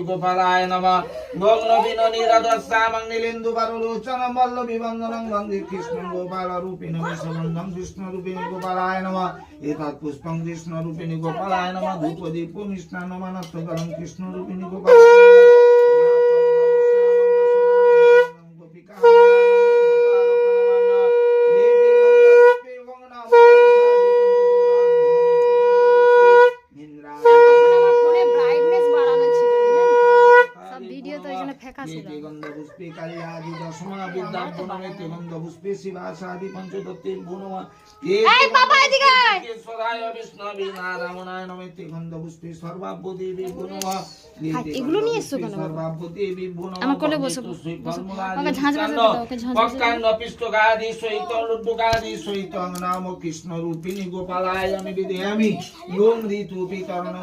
গোপালায় নমঃ ভগ্ন বিননী রাধস্যামং নীলেন্দু বারলোচনং বল্লভী বন্দনং বন্দে কৃষ্ণ গোপাল রূপিণী মেষবন্ধং কৃষ্ণ রূপিণী গোপালায় নমঃ এতৎ পুষ্পং কৃষ্ণ রূপিণী গোপালায় নমঃ ধূপ দীপ মিষ্টান্ন মানস্তগলং কৃষ্ণ রূপিণী গোপালায় এগুলো নিয়ে এসছো কেন? আমার কোলে বসো। কৃষ্ণ রূপিণী গোপালায় আমি বিধেয়ামি ওম ঋতু পিতরণ